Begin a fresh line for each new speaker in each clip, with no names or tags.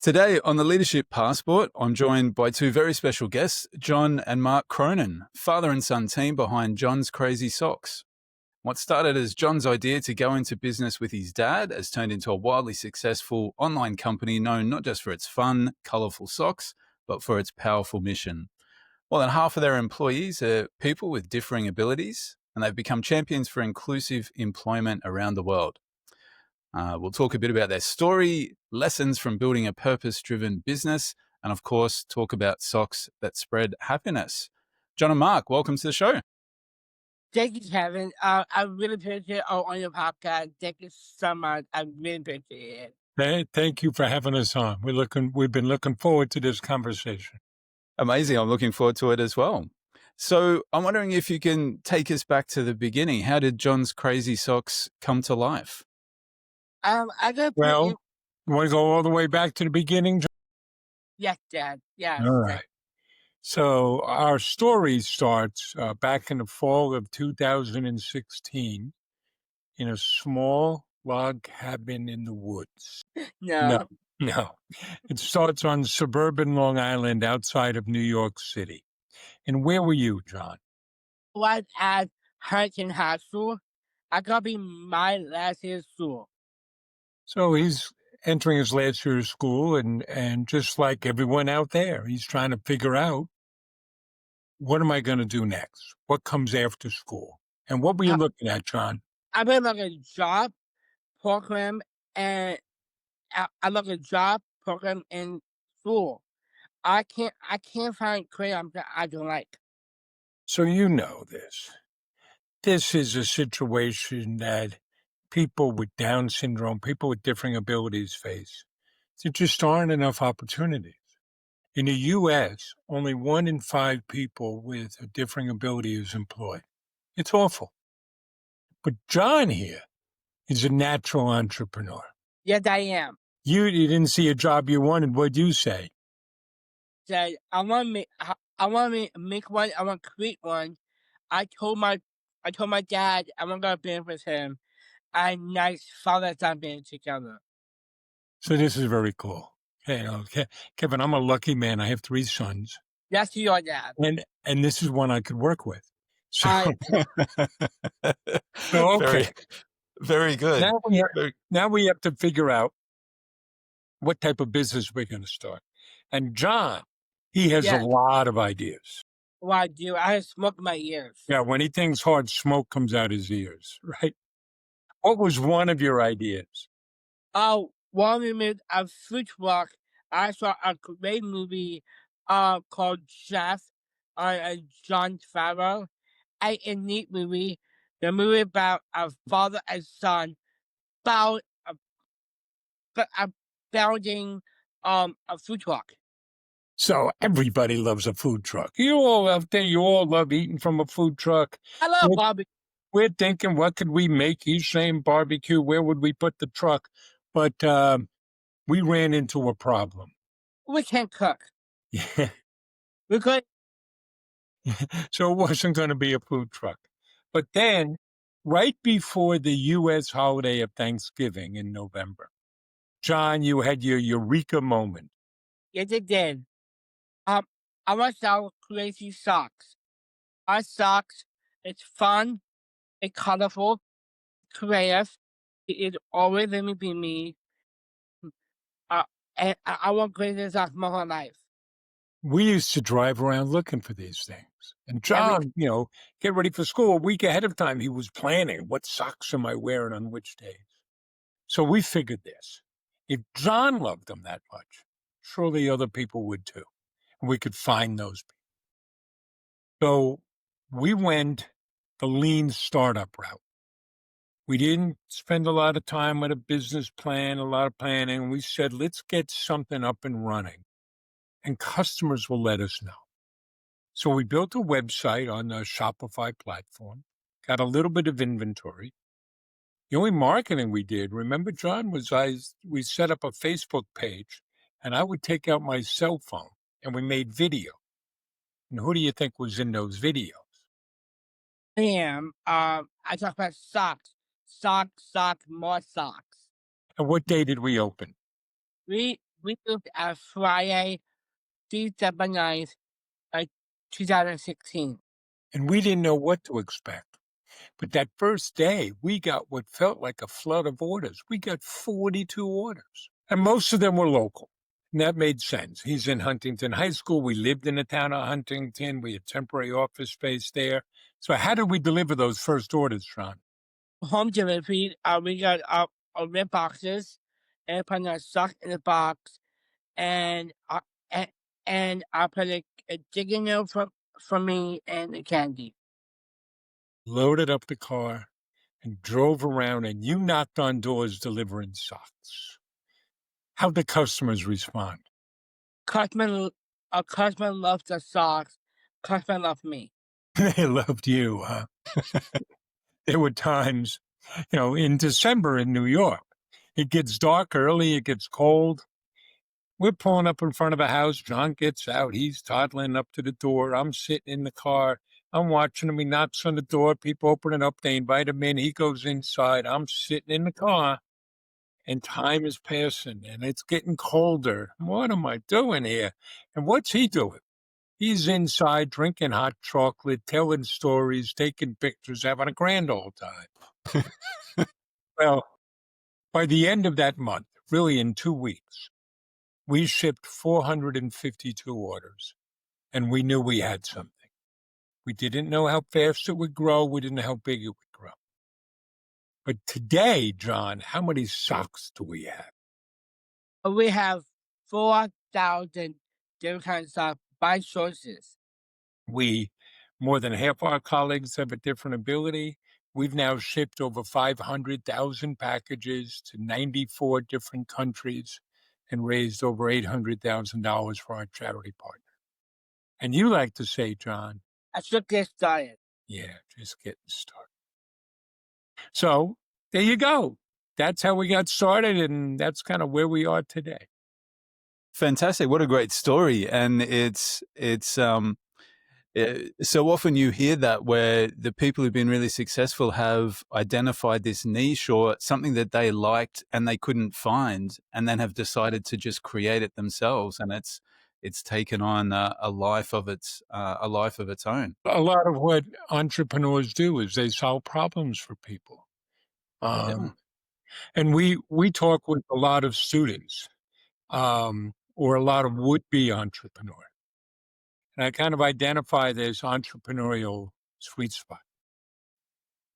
Today on the Leadership Passport, I'm joined by two very special guests, John and Mark Cronin, father and son team behind John's Crazy Socks. What started as John's idea to go into business with his dad has turned into a wildly successful online company known not just for its fun, colourful socks, but for its powerful mission. More than half of their employees are people with differing abilities, and they've become champions for inclusive employment around the world. We'll talk a bit about their story, lessons from building a purpose-driven business, and of course, talk about socks that spread happiness. John and Mark, welcome to the show.
Thank you, Kevin. I really appreciate on your podcast. Thank you so much. I really appreciate it.
Thank you for having us on. We've been looking forward to this conversation.
Amazing. I'm looking forward to it as well. So I'm wondering if you can take us back to the beginning. How did John's Crazy Socks come to life?
I got
Well, you want to go all the way back to the beginning, John?
Yes, Dad. Yes.
All right. So our story starts back in the fall of 2016 in a small log cabin in the woods.
No.
It starts on suburban Long Island outside of New York City. And where were you, John?
I was at Hurricane High School. I got to be my last year of school.
So he's entering his last year of school, and just like everyone out there, he's trying to figure out, what am I going to do next? What comes after school? And what were you looking at, John?
I've been looking at a job program, and I look at a job program in school. I can't find career that I don't like.
So you know this. This is a situation that people with Down syndrome, people with differing abilities face. There just aren't enough opportunities. In the U.S., only 1 in 5 people with a differing ability is employed. It's awful. But John here is a natural entrepreneur.
Yes, I am.
You didn't see a job you wanted. What'd you say?
That I want to make one. I want to create one. I told my dad I want to go to business with him. And nice father son being together.
So this is very cool. Hey, Kevin, I'm a lucky man. I have 3 sons.
Yes, you are, Dad.
And this is one I could work with. So,
Okay. Very good.
Now we have to figure out what type of business we're going to start. And John, he has a lot of ideas.
Well, I do. I have smoke in my ears.
Yeah, when he thinks hard, smoke comes out his ears, right? What was one of your ideas?
One we made a Fullbrook. I saw a great movie called Chef John Favreau. A neat movie. The movie about a father and son building a food truck.
So everybody loves a food truck. You all out there, you all love eating from a food truck.
I love barbecue.
We're thinking, what could we make? He's saying barbecue. Where would we put the truck? But we ran into a problem.
We can't cook.
Yeah.
We could.
So it wasn't going to be a food truck. But then, right before the U.S. holiday of Thanksgiving in November, John, you had your eureka moment.
Yes, it did. I want to sell Crazy Socks. Our socks, it's fun, it's colorful, creative. It always let me be me. And I want Crazy Socks my whole life.
We used to drive around looking for these things. And John, get ready for school a week ahead of time. He was planning, what socks am I wearing on which days? So we figured this. If John loved them that much, surely other people would too. And we could find those people. So we went the lean startup route. We didn't spend a lot of time with a business plan, a lot of planning. We said, let's get something up and running, and customers will let us know. So we built a website on the Shopify platform, got a little bit of inventory. The only marketing we did, remember, John, was we set up a Facebook page, and I would take out my cell phone, and we made video. And who do you think was in those videos?
I talk about socks, more socks.
And what day did we open?
We We moved at Friday, December 9th, 2016.
And we didn't know what to expect. But that first day, we got what felt like a flood of orders. We got 42 orders, and most of them were local. And that made sense. He's in Huntington High School. We lived in the town of Huntington. We had temporary office space there. So how did we deliver those first orders, Sean?
Home delivery, we got our red boxes and put our stuff in the box, and I put a chicken note for me and the candy.
Loaded up the car and drove around, and you knocked on doors delivering socks. How'd the customers respond?
A customer loves the socks. Customer loves me.
They loved you, huh? There were times, in December in New York, it gets dark early, it gets cold. We're pulling up in front of a house. John gets out. He's toddling up to the door. I'm sitting in the car. I'm watching him. He knocks on the door. People open it up. They invite him in. He goes inside. I'm sitting in the car, and time is passing, and it's getting colder. What am I doing here? And what's he doing? He's inside drinking hot chocolate, telling stories, taking pictures, having a grand old time. Well, by the end of that month, really in 2 weeks, we shipped 452 orders, and we knew we had something. We didn't know how fast it would grow. We didn't know how big it would grow. But today, John, how many socks do we have?
We have 4,000 different kinds of socks by sources.
More than half our colleagues have a different ability. We've now shipped over 500,000 packages to 94 different countries and raised over $800,000 for our charity partner. And you like to say, John,
I should get started.
yeah, just getting started. So there you go. That's how we got started, and that's kind of where we are today.
Fantastic. What a great story. And it's so often you hear that where the people who've been really successful have identified this niche or something that they liked and they couldn't find, and then have decided to just create it themselves. And it's taken on a life of its own.
A lot of what entrepreneurs do is they solve problems for people. And we talk with a lot of students or a lot of would-be entrepreneurs. And I kind of identify this entrepreneurial sweet spot.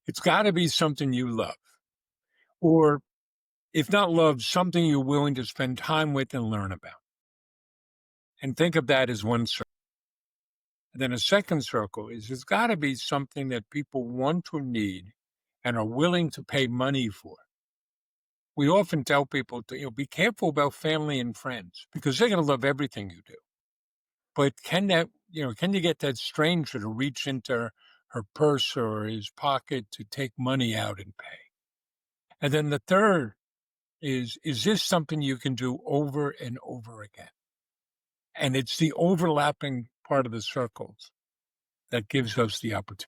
It's got to be something you love, or if not love, something you're willing to spend time with and learn about. And think of that as one circle. And then a second circle is it's got to be something that people want or need and are willing to pay money for. We often tell people to be careful about family and friends because they're going to love everything you do. But can you get that stranger to reach into her purse or his pocket to take money out and pay? And then the third is this something you can do over and over again? And it's the overlapping part of the circles that gives us the opportunity.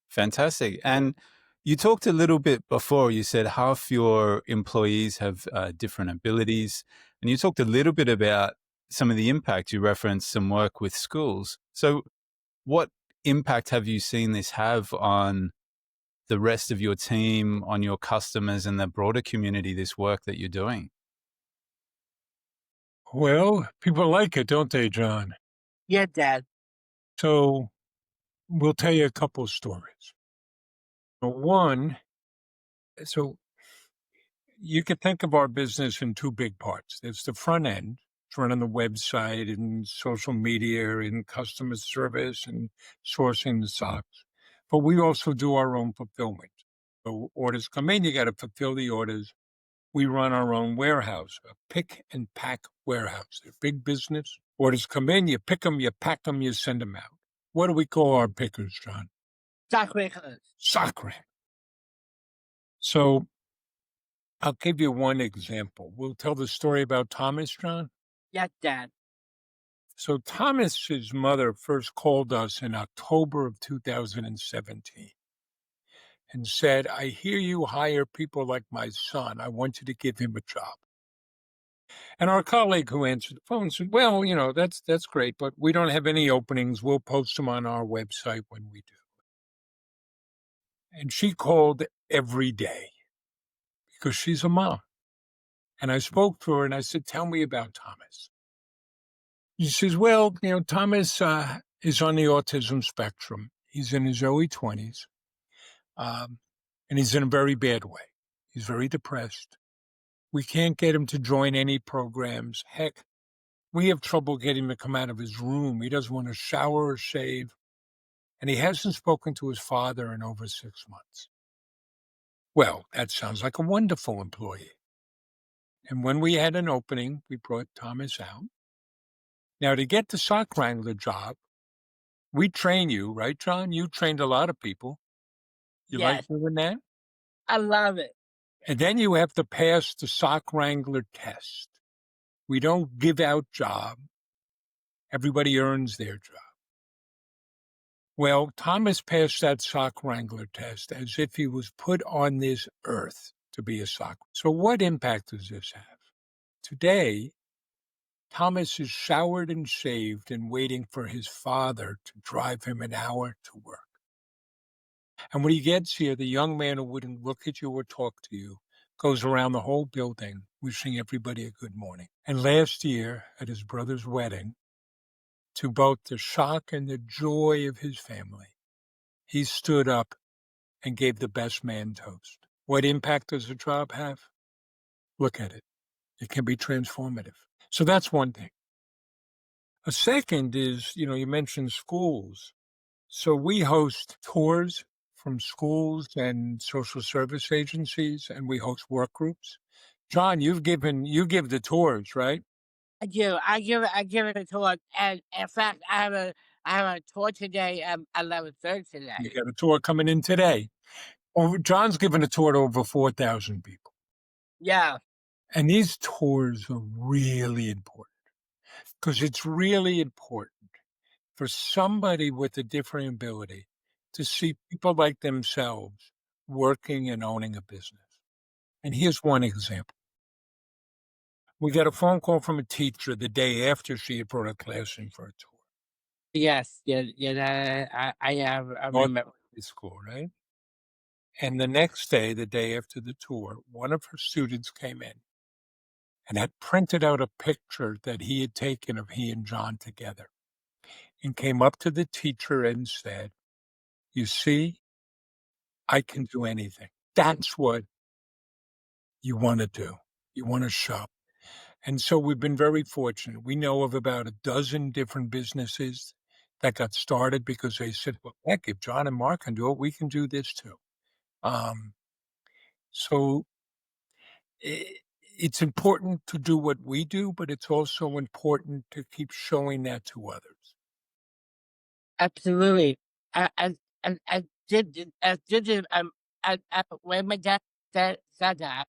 Fantastic. And you talked a little bit before, you said half your employees have different abilities. And you talked a little bit about some of the impact. You referenced some work with schools. So what impact have you seen this have on the rest of your team, on your customers and the broader community, this work that you're doing?
Well, people like it, don't they, John?
Yeah, Dad.
So we'll tell you a couple of stories. One, so you could think of our business in two big parts. There's the front end, it's running the website and social media and customer service and sourcing the socks. But we also do our own fulfillment. So orders come in, you got to fulfill the orders. We run our own warehouse, a pick and pack warehouse. They're big business. Orders come in, you pick them, you pack them, you send them out. What do we call our pickers, John?
Sock rakers.
Sock rack. So I'll give you one example. We'll tell the story about Thomas, John.
Yes, Dad.
So Thomas's mother first called us in October of 2017 and said, I hear you hire people like my son. I want you to give him a job. And our colleague who answered the phone said, "Well, that's great, but we don't have any openings. We'll post them on our website when we do." And she called every day because she's a mom. And I spoke to her and I said, "Tell me about Thomas." She says, "Well, Thomas is on the autism spectrum. He's in his early 20s, um, and he's in a very bad way. He's very depressed. We can't get him to join any programs. Heck, we have trouble getting him to come out of his room. He doesn't want to shower or shave, and he hasn't spoken to his father in over 6 months." Well, that sounds like a wonderful employee. And when we had an opening, we brought Thomas out. Now, to get the sock wrangler job, we train you, right, John? You trained a lot of people. You like
Yes,
doing that?
I love it.
And then you have to pass the sock wrangler test. We don't give out job. Everybody earns their job. Well, Thomas passed that sock wrangler test as if he was put on this earth to be a sock. So what impact does this have? Today, Thomas is showered and shaved and waiting for his father to drive him an hour to work. And when he gets here, the young man who wouldn't look at you or talk to you goes around the whole building wishing everybody a good morning. And last year, at his brother's wedding, to both the shock and the joy of his family, he stood up and gave the best man toast. What impact does a job have? Look at it. It can be transformative. So that's one thing. A second is, you mentioned schools. So we host tours from schools and social service agencies, and we host work groups. John, you give the tours, right?
I do. I give it a tour, and in fact, I have a tour today at 11:30
You
today.
got a tour coming in today. John's given a tour to over 4,000 people.
Yeah,
And these tours are really important because it's really important for somebody with a different ability to see people like themselves working and owning a business. And here's one example. We got a phone call from a teacher the day after she had brought her class in for a tour.
yes, yeah, yeah. That I have. I
North
remember.
High School, right? And the next day, the day after the tour, one of her students came in and had printed out a picture that he had taken of he and John together and came up to the teacher and said, "You see, I can do anything." That's what you want to do. You want to show. And so we've been very fortunate. We know of about a dozen different businesses that got started because they said, "Well, heck, if John and Mark can do it, we can do this too." Um, so i it's important to do what we do, but it's also important to keep showing that to others.
Absolutely. I did when my dad said that,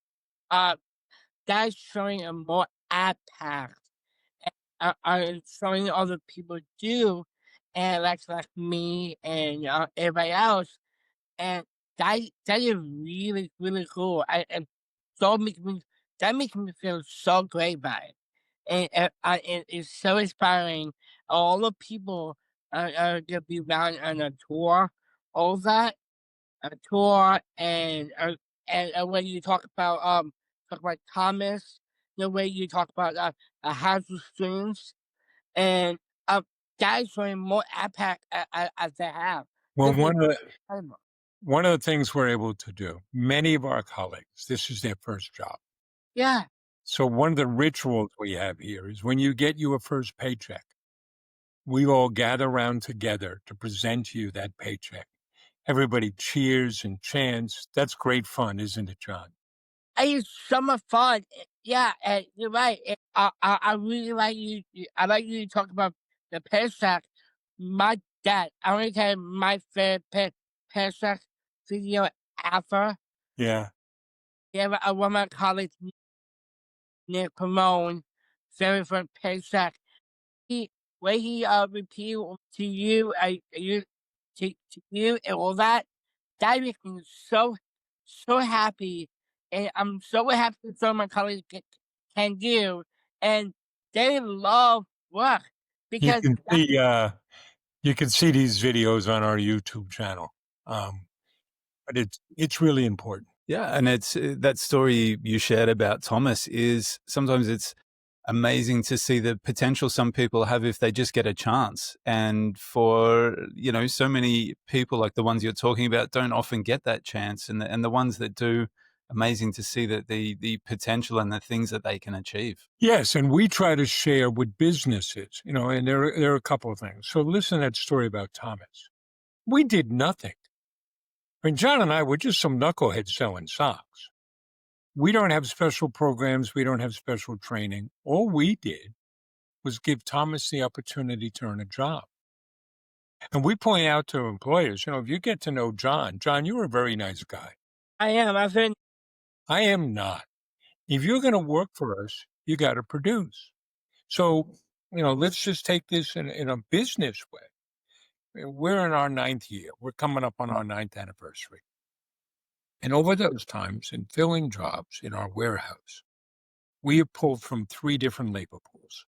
uh, that's showing a more impact. Showing other people do, and like me and everybody else, and that is really really cool. And so makes me that makes me feel so great by it, and it's so inspiring. All the people are gonna be around on a tour, all that a tour, and when you talk about Thomas, the way you talk about high school students, and uh, that is showing more impact as they have.
Well,
This is incredible.
one of the things we're able to do, many of our colleagues, this is their first job.
Yeah,
So one of the rituals we have here is when you get your first paycheck, we all gather around together to present you that paycheck. Everybody cheers and chants. That's great fun, isn't it, John?
it is so much fun. Yeah, and you're right. I really like I like you to talk about the paycheck. My dad, I want to tell you my favorite paycheck video ever.
Yeah.
Yeah, one of my colleagues, Nick Pomone, very first paycheck. He when he repeated to you, to you and all that, that makes me so happy, and I'm so happy that some of my colleagues can do. and they love work
You
because
can see you can see these videos on our YouTube channel. But it's really important.
Yeah, and it's that story you shared about Thomas is sometimes it's amazing to see the potential some people have if they just get a chance. And for, so many people like the ones you're talking about don't often get that chance. And the ones that do, amazing to see that the potential and the things that they can achieve.
Yes, and we try to share with businesses, and there are a couple of things. So listen to that story about Thomas. We did nothing. I mean, John and I were just some knuckleheads selling socks. We don't have special programs. We don't have special training. All we did was give Thomas the opportunity to earn a job. And we point out to employers, if you get to know John, you're a very nice guy.
I am.
I am not. If you're going to work for us, you got to produce. So, let's just take this in a business way. We're in our 9th year. We're coming up on our 9th anniversary. And over those times, in filling jobs in our warehouse, we have pulled from 3 different labor pools.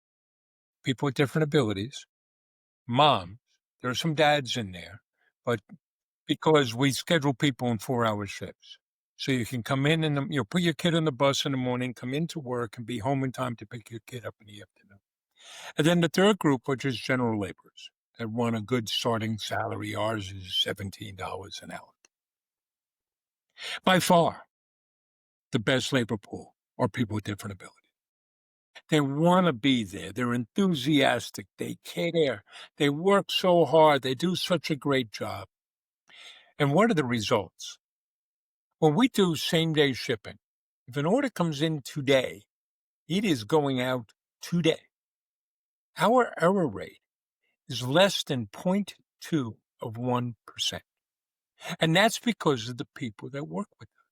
People with different abilities, moms, there are some dads in there, but because we schedule people in 4-hour shifts. So you can come in and put your kid on the bus in the morning, come into work, and be home in time to pick your kid up in the afternoon. And then the third group, which is general laborers that want a good starting salary. Ours is $17 an hour. By far, the best labor pool are people with different abilities. They want to be there. They're enthusiastic. They care. They work so hard. They do such a great job. And what are the results? When we do same-day shipping, if an order comes in today, it is going out today. Our error rate is less than 0.2 of 1%. And that's because of the people that work with them.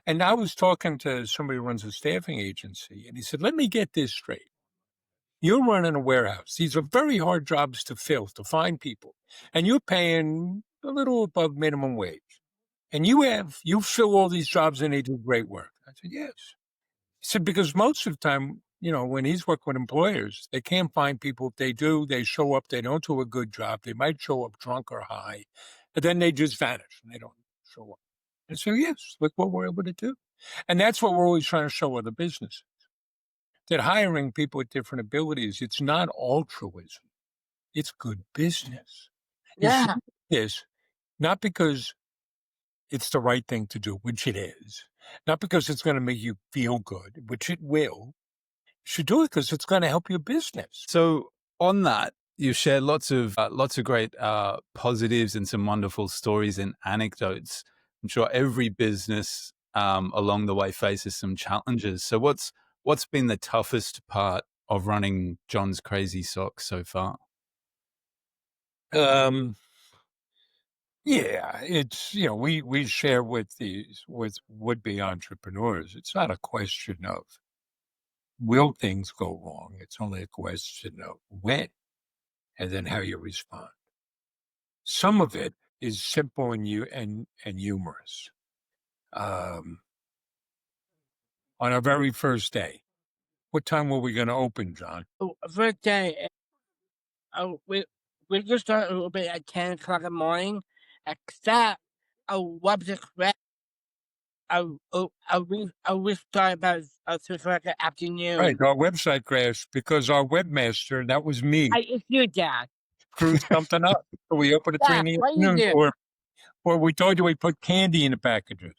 And I was talking to somebody who runs a staffing agency, and he said, let me get this straight. You're running a warehouse. These are very hard jobs to fill, to find people. And you're paying a little above minimum wage. And you fill all these jobs and they do great work. I said, yes. He said, because most of the time, when he's working with employers, they can't find people. If they do, they show up, they don't do a good job. They might show up drunk or high, and then they just vanish and they don't show up. And so, yes, look what we're able to do. And that's what we're always trying to show other businesses. That hiring people with different abilities, it's not altruism. It's good business.
Yeah.
Yes, not because it's the right thing to do, which it is. Not because it's going to make you feel good, which it will. You should do it because it's going to help your business.
So on that, you shared lots of great positives and some wonderful stories and anecdotes. I'm sure every business along the way faces some challenges. So what's been the toughest part of running John's Crazy Socks so far?
Yeah, it's, we share with would-be entrepreneurs. It's not a question of will things go wrong. It's only a question of when and then how you respond. Some of it is simple and humorous. On our very first day, what time were we going to open, John?
First day, we just started a little bit at 10 o'clock in the morning, except our website crashed. We started about 3 o'clock in the afternoon.
Right, our website crashed because our webmaster, that was me,
It's you, Dad.
screwed something up. So we opened at 3 in the
What you
afternoon,
do?
or we told you we put candy in the packages.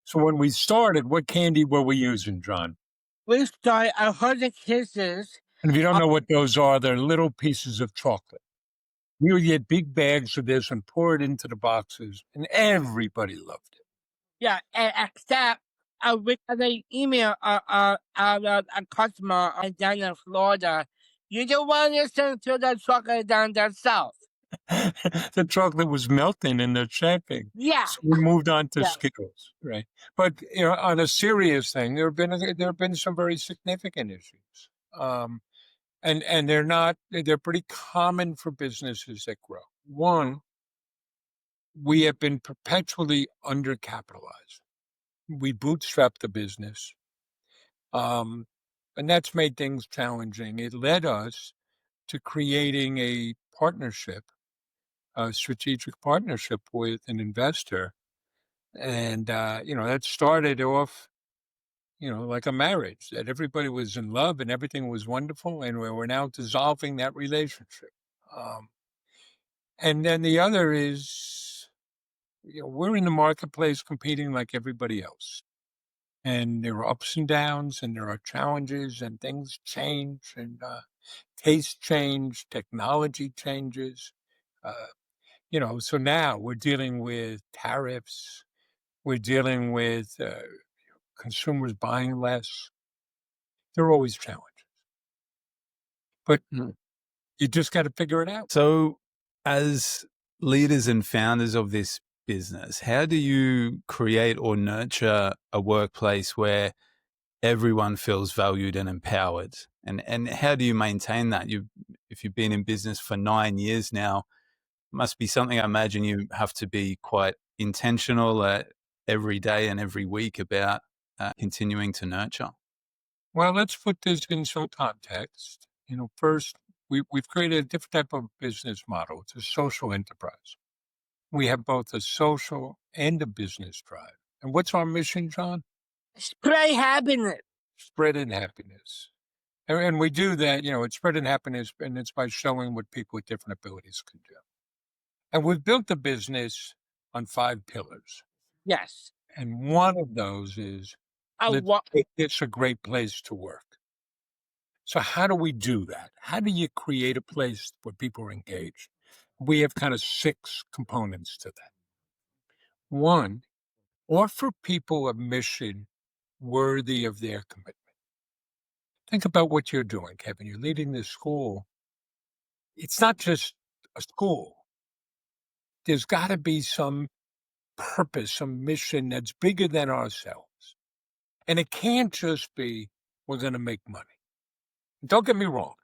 So when we started, what candy were we using, John?
We started 100 Kisses.
And if you don't know what those are, they're little pieces of chocolate. We would get big bags of this and pour it into the boxes, and everybody loved it.
Yeah, and except we had an email a customer down in Florida. You don't want to listen to the chocolate down there south.
The chocolate was melting in the shipping.
Yeah.
So we moved on to
Yeah.
Skittles, right? But on a serious thing, there have been some very significant issues, and they're pretty common for businesses that grow. One, we have been perpetually undercapitalized. We bootstrap the business. And that's made things challenging. It led us to creating a partnership, a strategic partnership with an investor. And, that started off, like a marriage, that everybody was in love and everything was wonderful. And we're now dissolving that relationship. Um, and then the other is, we're in the marketplace competing like everybody else. And there are ups and downs and there are challenges and things change and tastes change, technology changes. Uh, so now we're dealing with tariffs, we're dealing with consumers buying less. There are always challenges, but you just got to figure it out.
So, as leaders and founders of this business, how do you create or nurture a workplace where everyone feels valued and empowered? And how do you maintain that? If you've been in business for 9 years now, must be something I imagine you have to be quite intentional every day and every week about continuing to nurture.
Well, let's put this in some context. First, we've created a different type of business model. It's a social enterprise. We have both a social and a business drive. And what's our mission, John?
Spread happiness.
Spreading happiness. And we do that, it's spreading happiness, and it's by showing what people with different abilities can do. And we've built the business on 5 pillars.
Yes.
And one of those is, let's make this a great place to work. So how do we do that? How do you create a place where people are engaged? We have kind of 6 components to that. 1, offer people a mission worthy of their commitment. Think about what you're doing, Kevin. You're leading this school. It's not just a school. There's got to be some purpose, some mission that's bigger than ourselves. And it can't just be, we're going to make money. Don't get me wrong.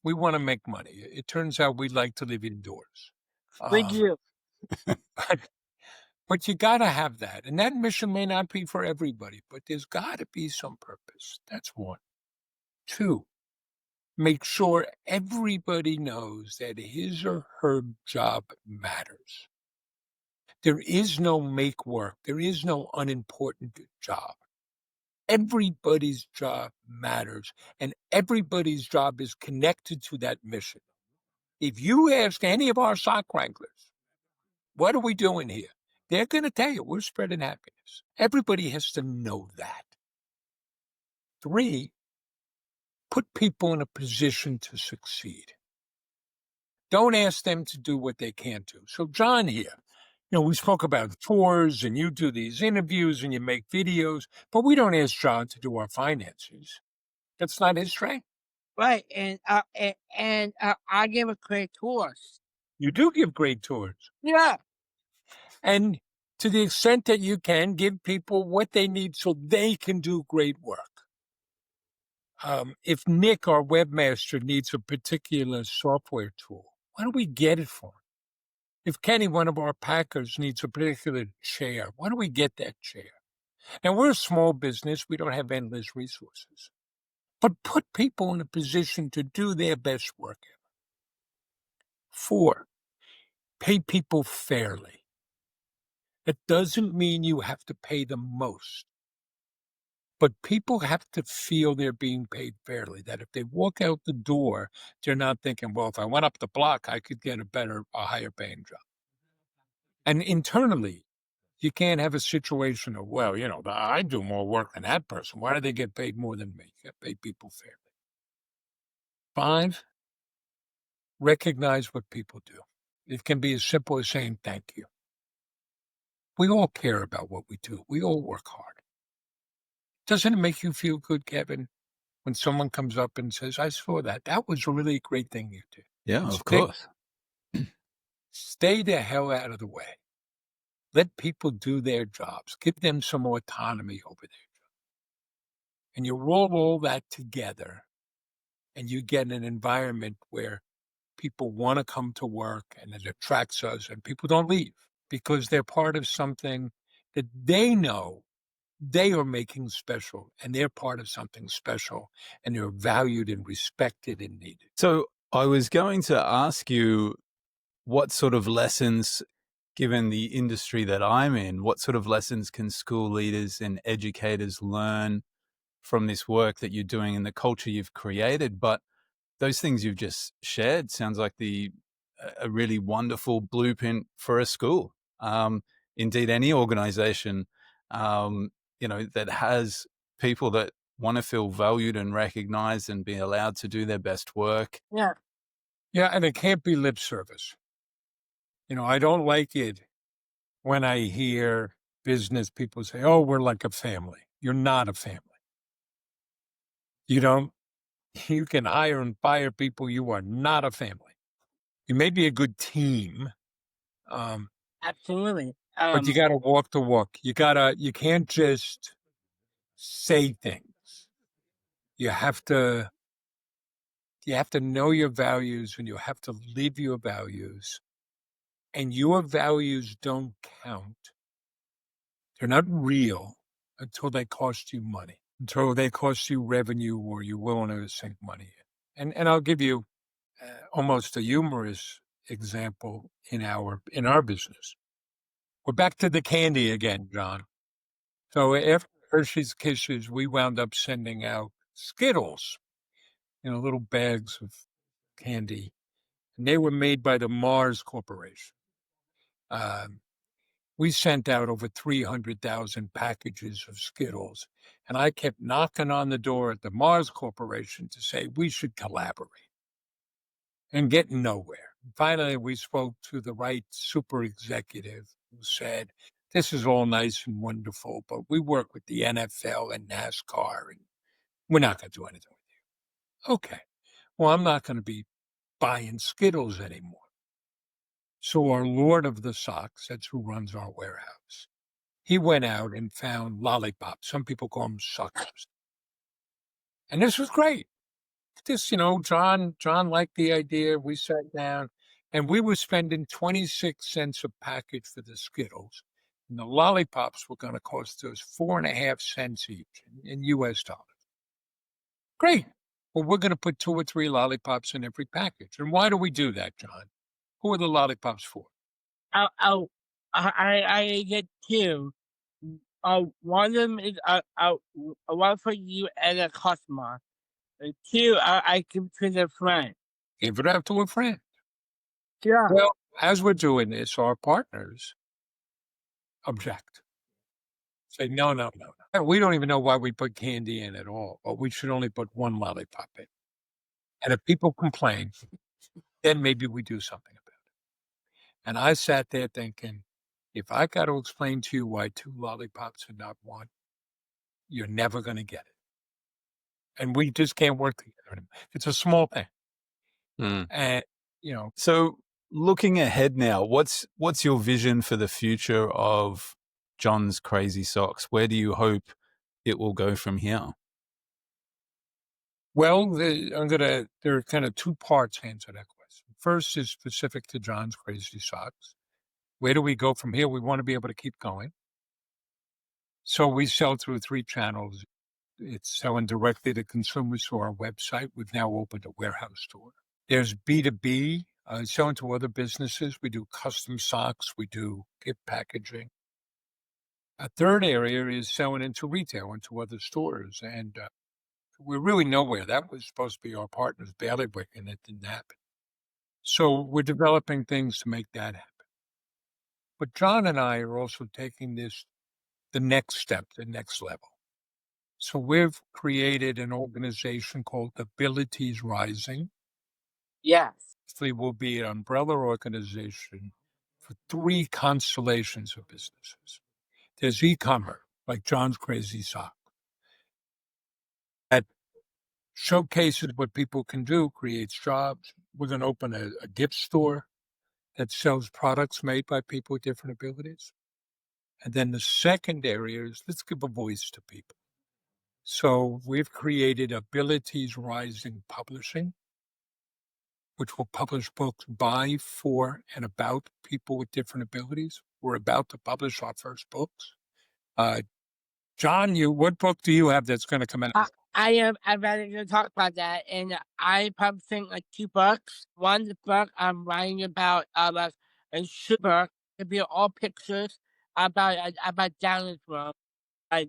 We want to make money. It turns out we like to live indoors.
We do.
But you got to have that. And that mission may not be for everybody, but there's got to be some purpose. That's 1. 2, make sure everybody knows that his or her job matters. There is no make work. There is no unimportant job. Everybody's job matters, and everybody's job is connected to that mission. If you ask any of our sock wranglers, what are we doing here? They're going to tell you we're spreading happiness. Everybody has to know that. 3, put people in a position to succeed. Don't ask them to do what they can't do. So John here, we spoke about tours and you do these interviews and you make videos, but we don't ask John to do our finances. That's not his strength.
Right. And I give a great tours.
You do give great tours.
Yeah.
And to the extent that you can, give people what they need so they can do great work. If Nick, our webmaster, needs a particular software tool, why don't we get it for him? If Kenny, one of our packers, needs a particular chair, why don't we get that chair? Now, we're a small business. We don't have endless resources. But put people in a position to do their best work. 4, pay people fairly. That doesn't mean you have to pay them most. But people have to feel they're being paid fairly, that if they walk out the door, they're not thinking, well, if I went up the block, I could get a higher paying job. And internally, you can't have a situation of, well, I do more work than that person. Why do they get paid more than me? You got to pay people fairly. 5, recognize what people do. It can be as simple as saying thank you. We all care about what we do. We all work hard. Doesn't it make you feel good, Kevin, when someone comes up and says, I saw that. That was a really great thing you did.
Yeah, of course.
Stay the hell out of the way. Let people do their jobs. Give them some autonomy over their job. And you roll all that together, and you get an environment where people want to come to work, and it attracts us, and people don't leave because they're part of something that they know they are making special, and they're part of something special, and they're valued and respected and needed.
So I was going to ask you what sort of lessons, given the industry that I'm in, what sort of lessons can school leaders and educators learn from this work that you're doing and the culture you've created? But those things you've just shared sounds like a really wonderful blueprint for a school. Indeed, any organization, that has people that want to feel valued and recognized and be allowed to do their best work.
Yeah.
Yeah, and it can't be lip service. I don't like it when I hear business people say, "Oh, we're like a family." You're not a family. You don't You can hire and fire people. You are not a family. You may be a good team,
Absolutely.
but you gotta walk the walk. You can't just say things. You have to know your values, and you have to live your values. And your values don't count. They're not real until they cost you money, until they cost you revenue or you're willing to sink money in. And I'll give you almost a humorous example in our business. We're back to the candy again, John. So after Hershey's Kisses, we wound up sending out Skittles, little bags of candy, and they were made by the Mars Corporation. Um, we sent out over 300,000 packages of Skittles, and I kept knocking on the door at the Mars Corporation to say we should collaborate, and getting nowhere. Finally, we spoke to the right super executive who said, "This is all nice and wonderful, but we work with the NFL and NASCAR, and we're not going to do anything with you." Okay. Well, I'm not going to be buying Skittles anymore. So our Lord of the Socks, that's who runs our warehouse, he went out and found lollipops. Some people call them suckers. And this was great. John liked the idea. We sat down and we were spending 26 cents a package for the Skittles. And the lollipops were going to cost us 4.5 cents each in US dollars. Great. Well, we're going to put 2 or 3 lollipops in every package. And why do we do that, John? Who are the lollipops for?
Oh, I get two. One of them is one for you and a customer. Two, I give to a friend.
Give it out to a friend.
Yeah.
Well, as we're doing this, our partners object. Say, no, no, no, no. We don't even know why we put candy in at all, but we should only put 1 lollipop in. And if people complain, then maybe we do something about it. And I sat there thinking, if I got to explain to you why 2 lollipops and not 1, you're never going to get it. And we just can't work together anymore. It's a small thing. And,
So looking ahead now, what's your vision for the future of John's Crazy Socks? Where do you hope it will go from here?
well, there are kind of 2 parts to answer that question. First is specific to John's Crazy Socks. Where do we go from here? We want to be able to keep going. So we sell through 3 channels. It's selling directly to consumers through our website. We've now opened a warehouse store. There's B2B, selling to other businesses. We do custom socks. We do gift packaging. A third area is selling into retail, into other stores. And we're really nowhere. That was supposed to be our partner's bailiwick, and it didn't happen. So we're developing things to make that happen. But John and I are also taking this the next step, the next level. So we've created an organization called Abilities Rising.
Yes.
It will be an umbrella organization for 3 constellations of businesses. There's e-commerce, like John's Crazy Sock, that showcases what people can do, creates jobs. We're going to open a gift store that sells products made by people with different abilities. And then the second area is let's give a voice to people. So we've created Abilities Rising Publishing, which will publish books by, for, and about people with different abilities. We're about to publish our first books. John, what book do you have that's going to come out?
I'm ready to talk about that, and I'm publishing 2 books. One book I'm writing about a super. It'll be all pictures about Down's Road.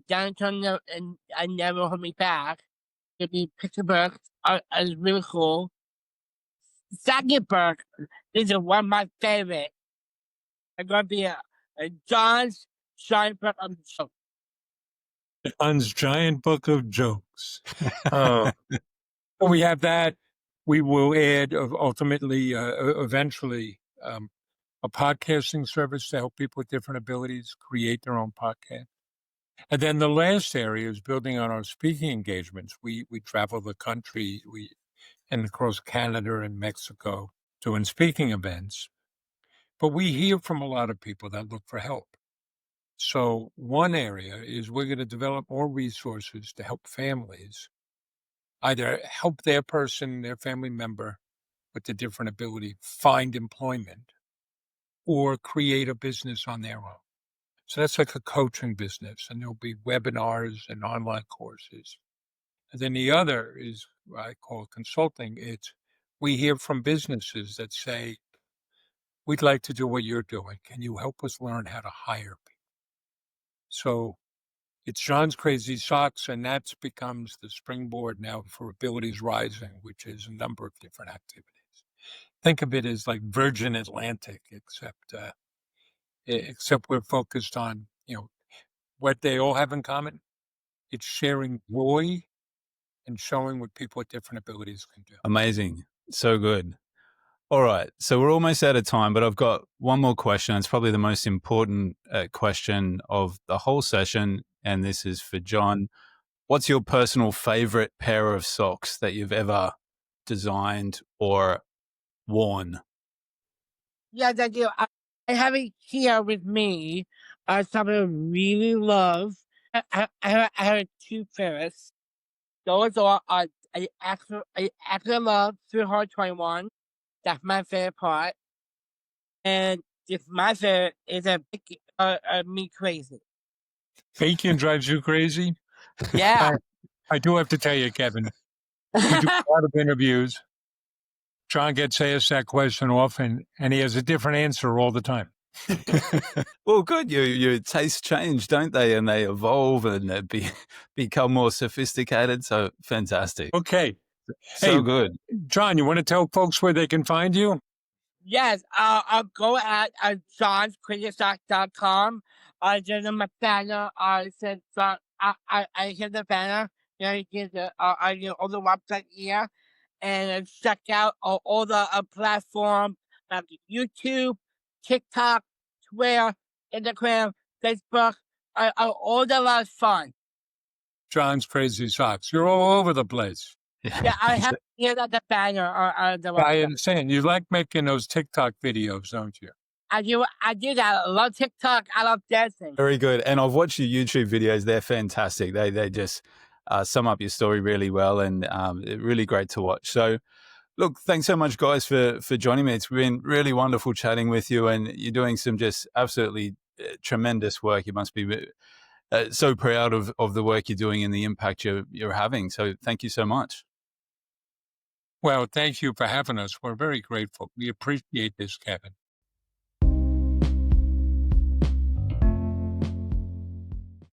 Downtown and I never hold me back. It'll be picture books. It's really cool. Second book, this is one of my favorite. It's gonna be a John's giant book of jokes.
John's giant book of jokes. So we have that. We will add ultimately, eventually, a podcasting service to help people with different abilities create their own podcast. And then the last area is building on our speaking engagements. We travel the country, and across Canada and Mexico doing speaking events. But we hear from a lot of people that look for help. So one area is we're going to develop more resources to help families either help their family member with the different ability find employment or create a business on their own. So that's like a coaching business, and there'll be webinars and online courses. And then the other is what I call consulting. We hear from businesses that say, we'd like to do what you're doing. Can you help us learn how to hire people? So it's John's Crazy Socks, and that becomes the springboard now for Abilities Rising, which is a number of different activities. Think of it as like Virgin Atlantic, except we're focused on, what they all have in common. It's sharing joy and showing what people with different abilities can do.
Amazing. So good. All right. So we're almost out of time, but I've got one more question. It's probably the most important question of the whole session. And this is for John. What's your personal favorite pair of socks that you've ever designed or worn?
Yes, I do. I have it here with me. Something I really love. I have 2 pairs. Those are I actually love 321. That's my favorite part. And if my favorite is a big me crazy.
Bacon drives you crazy?
Yeah.
I do have to tell you, Kevin, we do a lot of interviews. John gets asked that question often, and he has a different answer all the time.
Well, good. Your tastes change, don't they? And they evolve and become more sophisticated. So fantastic.
Okay.
So good.
John, you want to tell folks where they can find you?
Yes. I'll go at johnscrazysock.com. There's my banner. I said, I hit the banner. You get the all the website here, and check out all the platforms like YouTube, TikTok, Twitter, Instagram, Facebook. All the lot of fun.
John's Crazy Socks. You're all over the place.
Yeah, I have here the banner or the website.
I understand. You like making those TikTok videos, don't you?
I do that. I love TikTok. I love dancing.
Very good. And I've watched your YouTube videos. They're fantastic. They just sum up your story really well, and really great to watch. So, look, thanks so much, guys, for joining me. It's been really wonderful chatting with you, and you're doing some just absolutely tremendous work. You must be so proud of the work you're doing and the impact you're having. So thank you so much.
Well, thank you for having us. We're very grateful. We appreciate this, Kevin.